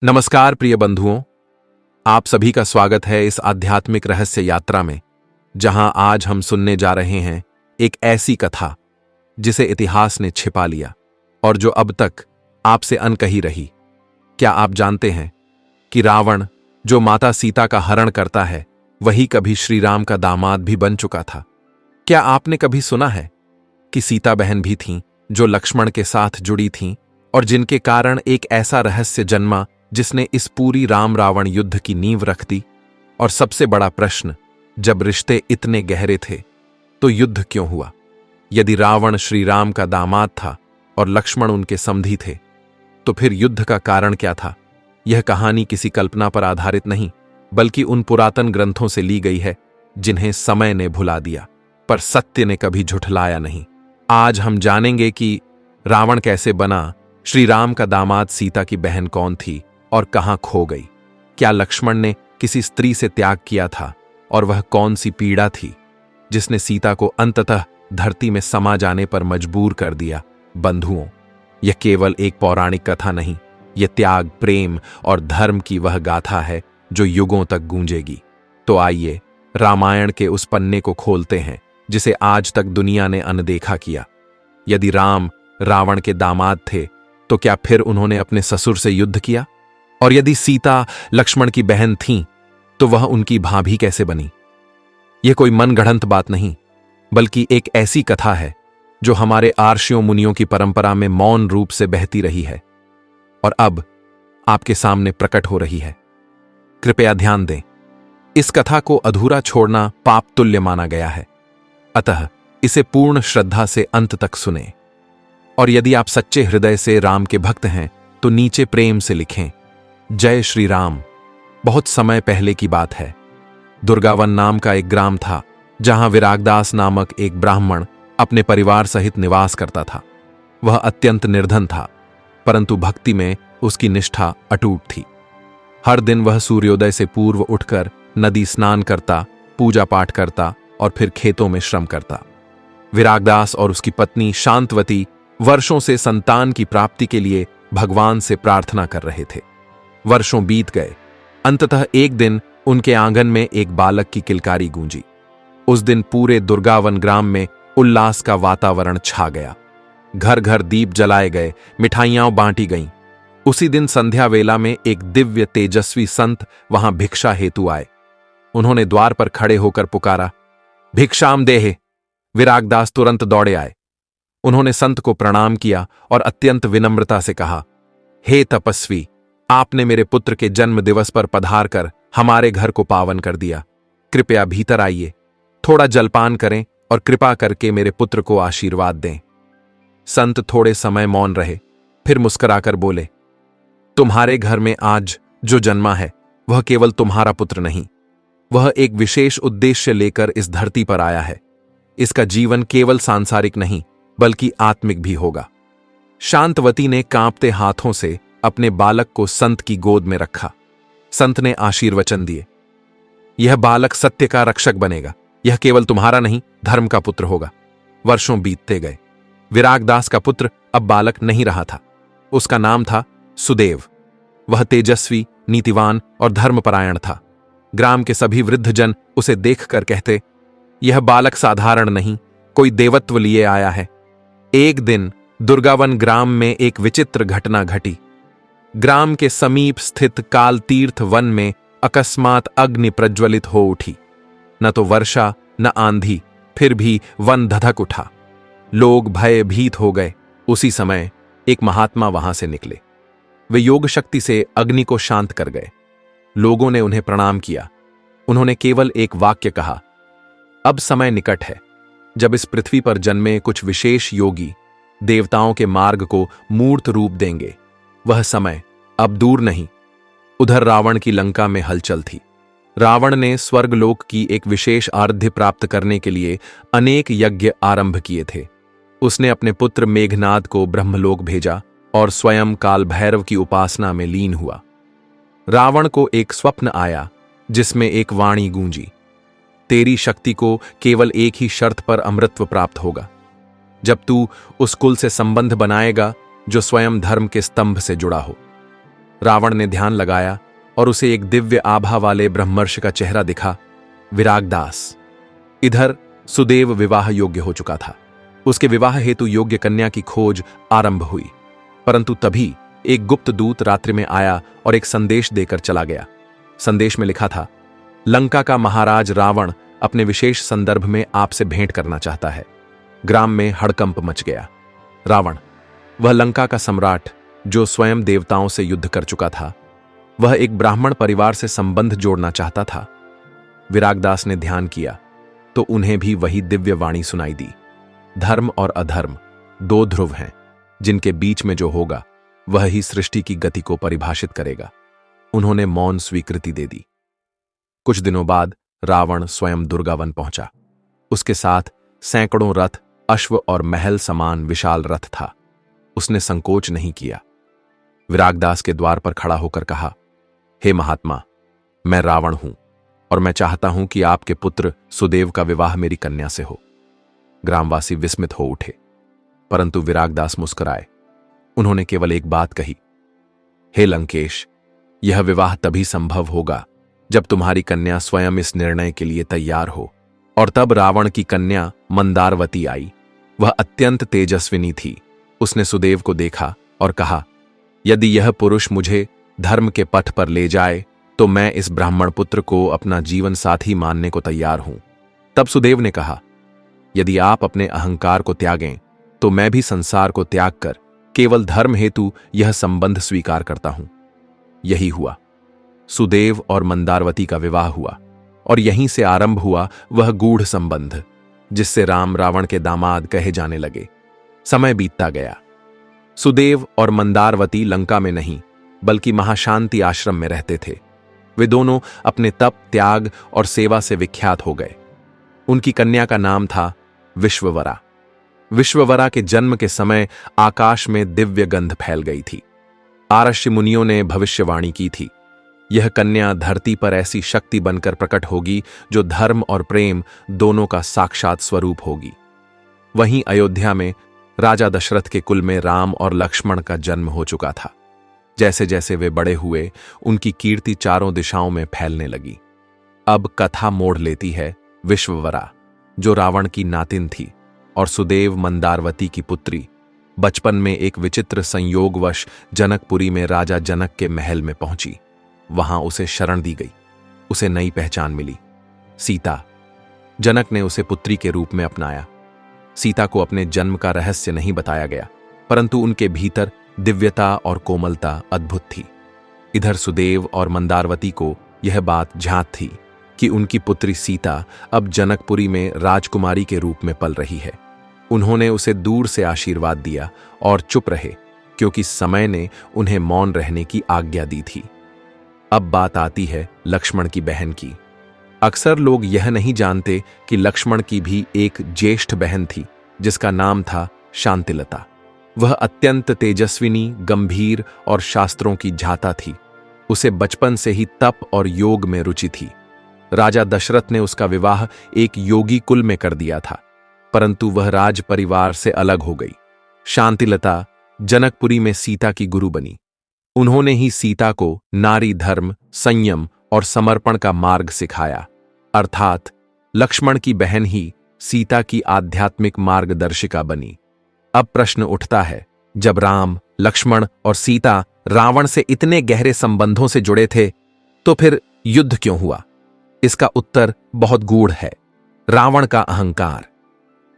नमस्कार प्रिय बंधुओं, आप सभी का स्वागत है इस आध्यात्मिक रहस्य यात्रा में, जहां आज हम सुनने जा रहे हैं एक ऐसी कथा जिसे इतिहास ने छिपा लिया और जो अब तक आपसे अनकही रही। क्या आप जानते हैं कि रावण, जो माता सीता का हरण करता है, वही कभी श्री राम का दामाद भी बन चुका था? क्या आपने कभी सुना है कि सीता बहन भी थीं जो लक्ष्मण के साथ जुड़ी थीं और जिनके कारण एक ऐसा रहस्य जन्मा जिसने इस पूरी राम रावण युद्ध की नींव रख दी? और सबसे बड़ा प्रश्न, जब रिश्ते इतने गहरे थे तो युद्ध क्यों हुआ? यदि रावण श्री राम का दामाद था और लक्ष्मण उनके समधी थे, तो फिर युद्ध का कारण क्या था? यह कहानी किसी कल्पना पर आधारित नहीं, बल्कि उन पुरातन ग्रंथों से ली गई है जिन्हें समय ने भुला दिया, पर सत्य ने कभी झुठलाया नहीं। आज हम जानेंगे कि रावण कैसे बना, श्री राम का दामाद सीता की बहन कौन थी और कहां खो गई। क्या लक्ष्मण ने किसी स्त्री से त्याग किया था और वह कौन सी पीड़ा थी जिसने सीता को अंततः धरती में समा जाने पर मजबूर कर दिया? बंधुओं, यह केवल एक पौराणिक कथा नहीं, यह त्याग, प्रेम और धर्म की वह गाथा है जो युगों तक गूंजेगी। तो आइए रामायण के उस पन्ने को खोलते हैं जिसे आज तक दुनिया ने अनदेखा किया। यदि राम रावण के दामाद थे, तो क्या फिर उन्होंने अपने ससुर से युद्ध किया? और यदि सीता लक्ष्मण की बहन थीं, तो वह उनकी भाभी कैसे बनी? यह कोई मनगढ़ंत बात नहीं, बल्कि एक ऐसी कथा है जो हमारे आर्षियों मुनियों की परंपरा में मौन रूप से बहती रही है और अब आपके सामने प्रकट हो रही है। कृपया ध्यान दें, इस कथा को अधूरा छोड़ना पाप तुल्य माना गया है, अतः इसे पूर्ण श्रद्धा से अंत तक सुनें। और यदि आप सच्चे हृदय से राम के भक्त हैं, तो नीचे प्रेम से लिखें, जय श्री राम। बहुत समय पहले की बात है। दुर्गावन नाम का एक ग्राम था जहां विरागदास नामक एक ब्राह्मण अपने परिवार सहित निवास करता था। वह अत्यंत निर्धन था, परंतु भक्ति में उसकी निष्ठा अटूट थी। हर दिन वह सूर्योदय से पूर्व उठकर नदी स्नान करता, पूजा पाठ करता और फिर खेतों में श्रम करता। विरागदास और उसकी पत्नी शांतवती वर्षों से संतान की प्राप्ति के लिए भगवान से प्रार्थना कर रहे थे। वर्षों बीत गए। अंततः एक दिन उनके आंगन में एक बालक की किलकारी गूंजी। उस दिन पूरे दुर्गावन ग्राम में उल्लास का वातावरण छा गया। घर घर दीप जलाए गए, मिठाइयां बांटी गईं। उसी दिन संध्या वेला में एक दिव्य तेजस्वी संत वहां भिक्षा हेतु आए। उन्होंने द्वार पर खड़े होकर पुकारा, भिक्षाम देहे। विरागदास तुरंत दौड़े आए। उन्होंने संत को प्रणाम किया और अत्यंत विनम्रता से कहा, हे तपस्वी, आपने मेरे पुत्र के जन्म दिवस पर पधार कर हमारे घर को पावन कर दिया। कृपया भीतर आइए, थोड़ा जलपान करें और कृपा करके मेरे पुत्र को आशीर्वाद दें। संत थोड़े समय मौन रहे, फिर मुस्कुराकर बोले, तुम्हारे घर में आज जो जन्मा है वह केवल तुम्हारा पुत्र नहीं, वह एक विशेष उद्देश्य लेकर इस धरती पर आया है। इसका जीवन केवल सांसारिक नहीं बल्कि आत्मिक भी होगा। शांतवती ने कांपते हाथों से अपने बालक को संत की गोद में रखा। संत ने आशीर्वचन दिए, यह बालक सत्य का रक्षक बनेगा, यह केवल तुम्हारा नहीं धर्म का पुत्र होगा। वर्षों बीतते गए। विरागदास का पुत्र अब बालक नहीं रहा था। उसका नाम था सुदेव। वह तेजस्वी, नीतिवान और धर्मपरायण था। ग्राम के सभी वृद्धजन उसे देखकर कहते, यह बालक साधारण नहीं, कोई देवत्व लिए आया है। एक दिन दुर्गावन ग्राम में एक विचित्र घटना घटी। ग्राम के समीप स्थित काल तीर्थ वन में अकस्मात अग्नि प्रज्वलित हो उठी। न तो वर्षा न आंधी, फिर भी वन धधक उठा। लोग भयभीत हो गए। उसी समय एक महात्मा वहां से निकले। वे योग शक्ति से अग्नि को शांत कर गए। लोगों ने उन्हें प्रणाम किया। उन्होंने केवल एक वाक्य कहा, अब समय निकट है जब इस पृथ्वी पर जन्मे कुछ विशेष योगी देवताओं के मार्ग को मूर्त रूप देंगे। वह समय अब दूर नहीं। उधर रावण की लंका में हलचल थी। रावण ने स्वर्गलोक की एक विशेष आराध्य प्राप्त करने के लिए अनेक यज्ञ आरंभ किए थे। उसने अपने पुत्र मेघनाद को ब्रह्मलोक भेजा और स्वयं काल भैरव की उपासना में लीन हुआ। रावण को एक स्वप्न आया जिसमें एक वाणी गूंजी, तेरी शक्ति को केवल एक ही शर्त पर अमृतत्व प्राप्त होगा, जब तू उस कुल से संबंध बनाएगा जो स्वयं धर्म के स्तंभ से जुड़ा हो। रावण ने ध्यान लगाया और उसे एक दिव्य आभा वाले ब्रह्मर्षि का चेहरा दिखा, विरागदास। इधर सुदेव विवाह योग्य हो चुका था। उसके विवाह हेतु योग्य कन्या की खोज आरंभ हुई, परंतु तभी एक गुप्त दूत रात्रि में आया और एक संदेश देकर चला गया। संदेश में लिखा था, लंका का महाराज रावण अपने विशेष संदर्भ में आपसे भेंट करना चाहता है। ग्राम में हड़कंप मच गया। रावण, वह लंका का सम्राट जो स्वयं देवताओं से युद्ध कर चुका था, वह एक ब्राह्मण परिवार से संबंध जोड़ना चाहता था। विरागदास ने ध्यान किया तो उन्हें भी वही दिव्य वाणी सुनाई दी। धर्म और अधर्म दो ध्रुव हैं, जिनके बीच में जो होगा वह ही सृष्टि की गति को परिभाषित करेगा। उन्होंने मौन स्वीकृति दे दी। कुछ दिनों बाद रावण स्वयं दुर्गावन पहुंचा। उसके साथ सैकड़ों रथ, अश्व और महल समान विशाल रथ था। उसने संकोच नहीं किया। विरागदास के द्वार पर खड़ा होकर कहा, हे महात्मा, मैं रावण हूं और मैं चाहता हूं कि आपके पुत्र सुदेव का विवाह मेरी कन्या से हो। ग्रामवासी विस्मित हो उठे, परंतु विरागदास मुस्कुराए। उन्होंने केवल एक बात कही, हे लंकेश, यह विवाह तभी संभव होगा जब तुम्हारी कन्या स्वयं इस निर्णय के लिए तैयार हो। और तब रावण की कन्या मंदारवती आई। वह अत्यंत तेजस्विनी थी। उसने सुदेव को देखा और कहा, यदि यह पुरुष मुझे धर्म के पथ पर ले जाए तो मैं इस ब्राह्मण पुत्र को अपना जीवन साथी मानने को तैयार हूं। तब सुदेव ने कहा, यदि आप अपने अहंकार को त्यागें तो मैं भी संसार को त्याग कर केवल धर्म हेतु यह संबंध स्वीकार करता हूं। यही हुआ। सुदेव और मंदारवती का विवाह हुआ और यहीं से आरंभ हुआ वह गूढ़ संबंध जिससे राम रावण के दामाद कहे जाने लगे। समय बीतता गया। सुदेव और मंदारवती लंका में नहीं बल्कि महाशांति आश्रम में रहते थे। वे दोनों अपने तप, त्याग और सेवा से विख्यात हो गए। उनकी कन्या का नाम था विश्ववरा। विश्ववरा के जन्म के समय आकाश में दिव्य गंध फैल गई थी। आरष्य मुनियों ने भविष्यवाणी की थी, यह कन्या धरती पर ऐसी शक्ति बनकर प्रकट होगी जो धर्म और प्रेम दोनों का साक्षात स्वरूप होगी। वहीं अयोध्या में राजा दशरथ के कुल में राम और लक्ष्मण का जन्म हो चुका था। जैसे जैसे वे बड़े हुए, उनकी कीर्ति चारों दिशाओं में फैलने लगी। अब कथा मोड़ लेती है विश्ववरा, जो रावण की नातिन थी और सुदेव मंदारवती की पुत्री, बचपन में एक विचित्र संयोगवश जनकपुरी में राजा जनक के महल में पहुंची। वहां उसे शरण दी गई। उसे नई पहचान मिली, सीता। जनक ने उसे पुत्री के रूप में अपनाया। सीता को अपने जन्म का रहस्य नहीं बताया गया, परंतु उनके भीतर दिव्यता और कोमलता अद्भुत थी। इधर सुदेव और मंदारवती को यह बात ज्ञात थी कि उनकी पुत्री सीता अब जनकपुरी में राजकुमारी के रूप में पल रही है। उन्होंने उसे दूर से आशीर्वाद दिया और चुप रहे, क्योंकि समय ने उन्हें मौन रहने की आज्ञा दी थी। अब बात आती है लक्ष्मण की बहन की। अक्सर लोग यह नहीं जानते कि लक्ष्मण की भी एक ज्येष्ठ बहन थी जिसका नाम था शांतिलता। वह अत्यंत तेजस्विनी, गंभीर और शास्त्रों की झाता थी। उसे बचपन से ही तप और योग में रुचि थी। राजा दशरथ ने उसका विवाह एक योगी कुल में कर दिया था, परंतु वह राज परिवार से अलग हो गई। शांतिलता जनकपुरी में सीता की गुरु बनी। उन्होंने ही सीता को नारी धर्म, संयम और समर्पण का मार्ग सिखाया। अर्थात लक्ष्मण की बहन ही सीता की आध्यात्मिक मार्गदर्शिका बनी। अब प्रश्न उठता है, जब राम, लक्ष्मण और सीता रावण से इतने गहरे संबंधों से जुड़े थे, तो फिर युद्ध क्यों हुआ? इसका उत्तर बहुत गूढ़ है। रावण का अहंकार।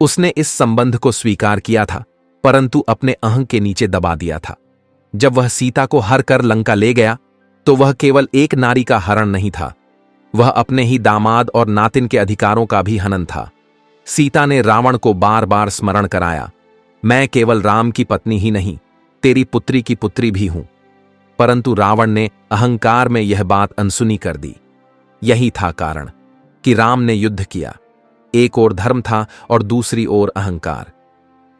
उसने इस संबंध को स्वीकार किया था, परंतु अपने अहं के नीचे दबा दिया था। जब वह सीता को हर कर लंका ले गया, तो वह केवल एक नारी का हरण नहीं था, वह अपने ही दामाद और नातिन के अधिकारों का भी हनन था। सीता ने रावण को बार बार स्मरण कराया, मैं केवल राम की पत्नी ही नहीं, तेरी पुत्री की पुत्री भी हूं। परंतु रावण ने अहंकार में यह बात अनसुनी कर दी। यही था कारण कि राम ने युद्ध किया। एक ओर धर्म था और दूसरी ओर अहंकार।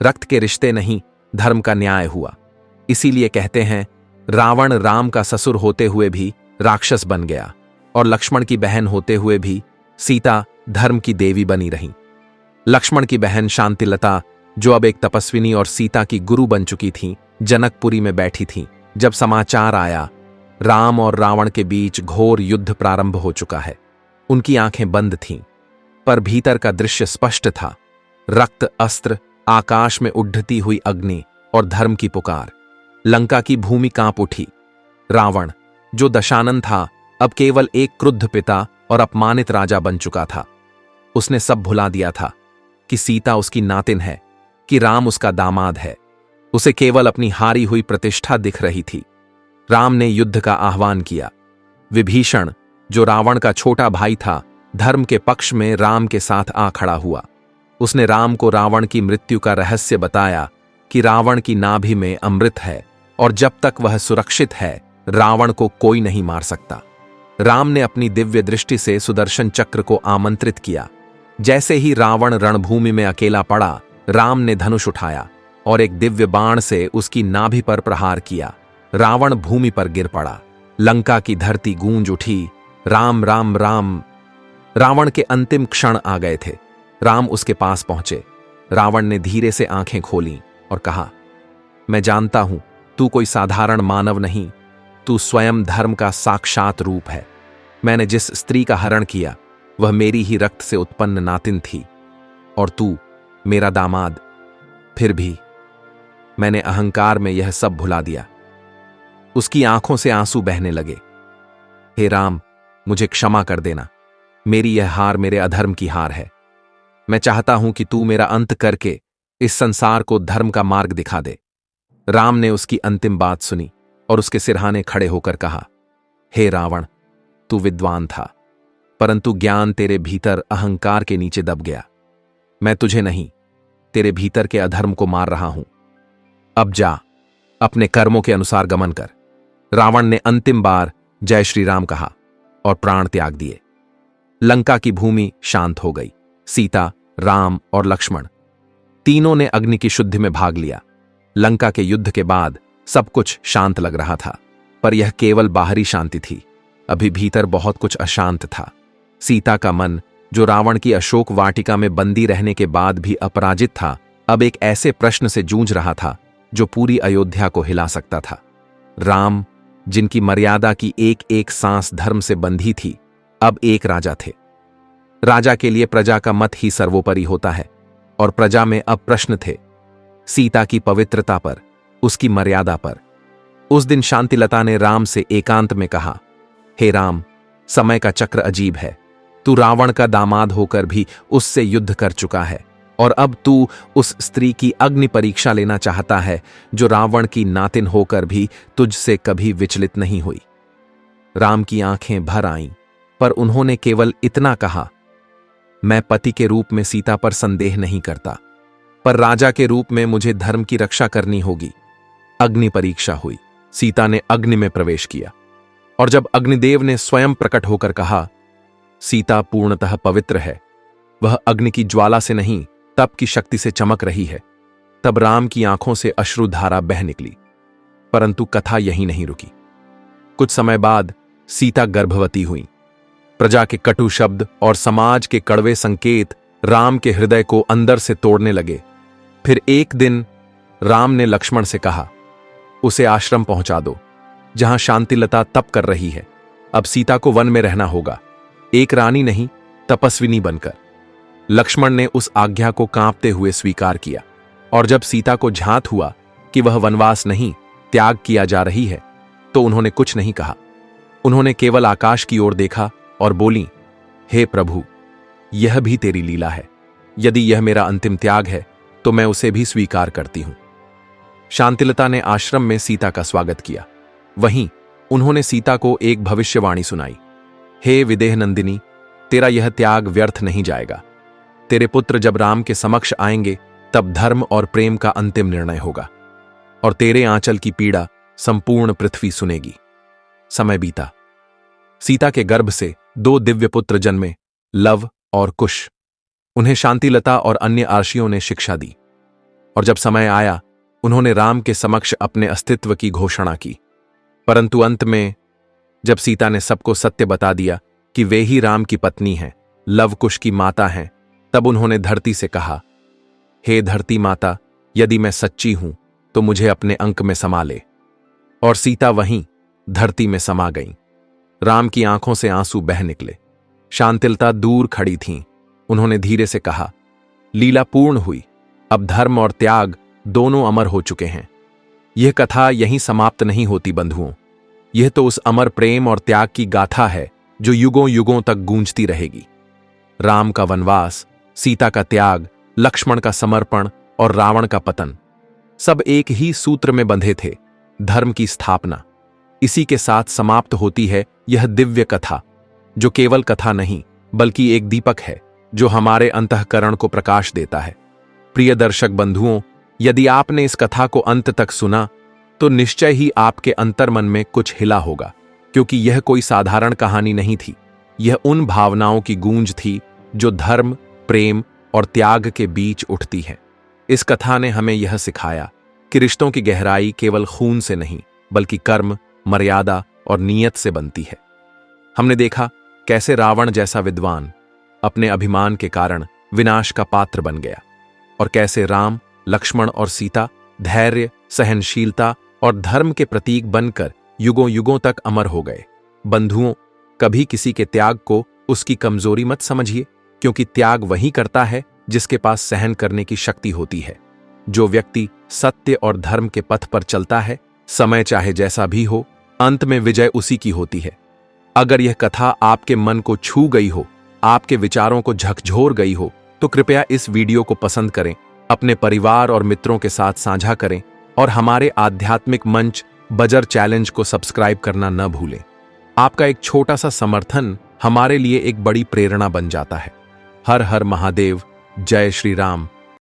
रक्त के रिश्ते नहीं, धर्म का न्याय हुआ। इसीलिए कहते हैं, रावण राम का ससुर होते हुए भी राक्षस बन गया और लक्ष्मण की बहन होते हुए भी सीता धर्म की देवी बनी रही। लक्ष्मण की बहन शांतिलता, जो अब एक तपस्विनी और सीता की गुरु बन चुकी थी, जनकपुरी में बैठी थी। जब समाचार आया राम और रावण के बीच घोर युद्ध प्रारंभ हो चुका है। उनकी आंखें बंद थीं, पर भीतर का दृश्य स्पष्ट था। रक्त, अस्त्र, आकाश में उड्डती हुई अग्नि और धर्म की पुकार। लंका की भूमि कांप उठी। रावण, जो दशानन था, अब केवल एक क्रुद्ध पिता और अपमानित राजा बन चुका था। उसने सब भुला दिया था कि सीता उसकी नातिन है, कि राम उसका दामाद है। उसे केवल अपनी हारी हुई प्रतिष्ठा दिख रही थी। राम ने युद्ध का आह्वान किया। विभीषण, जो रावण का छोटा भाई था, धर्म के पक्ष में राम के साथ आ खड़ा हुआ। उसने राम को रावण की मृत्यु का रहस्य बताया कि रावण की नाभि में अमृत है और जब तक वह सुरक्षित है, रावण को कोई नहीं मार सकता। राम ने अपनी दिव्य दृष्टि से सुदर्शन चक्र को आमंत्रित किया। जैसे ही रावण रणभूमि में अकेला पड़ा, राम ने धनुष उठाया और एक दिव्य बाण से उसकी नाभि पर प्रहार किया। रावण भूमि पर गिर पड़ा। लंका की धरती गूंज उठी। राम राम राम। रावण के अंतिम क्षण आ गए थे। राम उसके पास पहुंचे। रावण ने धीरे से आंखें खोलीं और कहा, मैं जानता हूं तू कोई साधारण मानव नहीं, तू स्वयं धर्म का साक्षात रूप है। मैंने जिस स्त्री का हरण किया वह मेरी ही रक्त से उत्पन्न नातिन थी और तू मेरा दामाद। फिर भी मैंने अहंकार में यह सब भुला दिया। उसकी आंखों से आंसू बहने लगे। हे राम, मुझे क्षमा कर देना। मेरी यह हार मेरे अधर्म की हार है। मैं चाहता हूं कि तू मेरा अंत करके इस संसार को धर्म का मार्ग दिखा दे। राम ने उसकी अंतिम बात सुनी और उसके सिरहाने खड़े होकर कहा, हे रावण, तू विद्वान था, परंतु ज्ञान तेरे भीतर अहंकार के नीचे दब गया। मैं तुझे नहीं, तेरे भीतर के अधर्म को मार रहा हूं। अब जा, अपने कर्मों के अनुसार गमन कर। रावण ने अंतिम बार जय श्री राम कहा और प्राण त्याग दिए। लंका की भूमि शांत हो गई। सीता, राम और लक्ष्मण तीनों ने अग्नि की शुद्धि में भाग लिया। लंका के युद्ध के बाद सब कुछ शांत लग रहा था, पर यह केवल बाहरी शांति थी। अभी भीतर बहुत कुछ अशांत था। सीता का मन, जो रावण की अशोक वाटिका में बंदी रहने के बाद भी अपराजित था, अब एक ऐसे प्रश्न से जूझ रहा था जो पूरी अयोध्या को हिला सकता था। राम, जिनकी मर्यादा की एक एक सांस धर्म से बंधी थी, अब एक राजा थे। राजा के लिए प्रजा का मत ही सर्वोपरि होता है और प्रजा में अब प्रश्न थे सीता की पवित्रता पर, उसकी मर्यादा पर। उस दिन शांतिलता ने राम से एकांत में कहा, हे राम, समय का चक्र अजीब है। तू रावण का दामाद होकर भी उससे युद्ध कर चुका है और अब तू उस स्त्री की अग्नि परीक्षा लेना चाहता है जो रावण की नातिन होकर भी तुझसे कभी विचलित नहीं हुई। राम की आंखें भर आईं, पर उन्होंने केवल इतना कहा, मैं पति के रूप में सीता पर संदेह नहीं करता, पर राजा के रूप में मुझे धर्म की रक्षा करनी होगी। अग्नि परीक्षा हुई। सीता ने अग्नि में प्रवेश किया और जब अग्निदेव ने स्वयं प्रकट होकर कहा, सीता पूर्णतः पवित्र है, वह अग्नि की ज्वाला से नहीं, तप की शक्ति से चमक रही है, तब राम की आंखों से अश्रुधारा बह निकली। परंतु कथा यहीं नहीं रुकी। कुछ समय बाद सीता गर्भवती हुई। प्रजा के कटु शब्द और समाज के कड़वे संकेत राम के हृदय को अंदर से तोड़ने लगे। फिर एक दिन राम ने लक्ष्मण से कहा, उसे आश्रम पहुंचा दो जहां शांतिलता तप कर रही है। अब सीता को वन में रहना होगा, एक रानी नहीं, तपस्विनी बनकर। लक्ष्मण ने उस आज्ञा को कांपते हुए स्वीकार किया और जब सीता को झांत हुआ कि वह वनवास नहीं, त्याग किया जा रही है, तो उन्होंने कुछ नहीं कहा। उन्होंने केवल आकाश की ओर देखा और बोली, हे प्रभु, यह भी तेरी लीला है। यदि यह मेरा अंतिम त्याग है तो मैं उसे भी स्वीकार करती हूं। शांतिलता ने आश्रम में सीता का स्वागत किया। वहीं उन्होंने सीता को एक भविष्यवाणी सुनाई, हे विदेह नंदिनी, तेरा यह त्याग व्यर्थ नहीं जाएगा। तेरे पुत्र जब राम के समक्ष आएंगे तब धर्म और प्रेम का अंतिम निर्णय होगा और तेरे आंचल की पीड़ा संपूर्ण पृथ्वी सुनेगी। समय बीता। सीता के गर्भ से 2 दिव्य पुत्र जन्मे, लव और कुश। उन्हें शांतिलता और अन्य आर्षियों ने शिक्षा दी और जब समय आया उन्होंने राम के समक्ष अपने अस्तित्व की घोषणा की। परंतु अंत में जब सीता ने सबको सत्य बता दिया कि वे ही राम की पत्नी हैं, लव कुश की माता हैं, तब उन्होंने धरती से कहा, हे धरती माता, यदि मैं सच्ची हूं तो मुझे अपने अंक में समा ले। और सीता वहीं धरती में समा गईं। राम की आंखों से आंसू बह निकले। शांतिलता दूर खड़ी थीं। उन्होंने धीरे से कहा, लीला पूर्ण हुई। अब धर्म और त्याग दोनों अमर हो चुके हैं। यह कथा यहीं समाप्त नहीं होती बंधुओं। यह तो उस अमर प्रेम और त्याग की गाथा है जो युगों युगों तक गूंजती रहेगी। राम का वनवास, सीता का त्याग, लक्ष्मण का समर्पण और रावण का पतन, सब एक ही सूत्र में बंधे थे, धर्म की स्थापना। इसी के साथ समाप्त होती है यह दिव्य कथा, जो केवल कथा नहीं बल्कि एक दीपक है जो हमारे अंतःकरण को प्रकाश देता है। प्रिय दर्शक बंधुओं, यदि आपने इस कथा को अंत तक सुना तो निश्चय ही आपके अंतर्मन में कुछ हिला होगा, क्योंकि यह कोई साधारण कहानी नहीं थी। यह उन भावनाओं की गूंज थी जो धर्म, प्रेम और त्याग के बीच उठती है। इस कथा ने हमें यह सिखाया कि रिश्तों की गहराई केवल खून से नहीं बल्कि कर्म, मर्यादा और नीयत से बनती है। हमने देखा कैसे रावण जैसा विद्वान अपने अभिमान के कारण विनाश का पात्र बन गया, और कैसे राम, लक्ष्मण और सीता धैर्य, सहनशीलता और धर्म के प्रतीक बनकर युगों युगों तक अमर हो गए। बंधुओं, कभी किसी के त्याग को उसकी कमजोरी मत समझिए, क्योंकि त्याग वही करता है जिसके पास सहन करने की शक्ति होती है। जो व्यक्ति सत्य और धर्म के पथ पर चलता है, समय चाहे जैसा भी हो, अंत में विजय उसी की होती है। अगर यह कथा आपके मन को छू गई हो, आपके विचारों को झकझोर गई हो, तो कृपया इस वीडियो को पसंद करें, अपने परिवार और मित्रों के साथ साझा करें और हमारे आध्यात्मिक मंच बजर चैलेंज को सब्सक्राइब करना न भूलें। आपका एक छोटा सा समर्थन हमारे लिए एक बड़ी प्रेरणा बन जाता है। हर हर महादेव। जय श्री राम।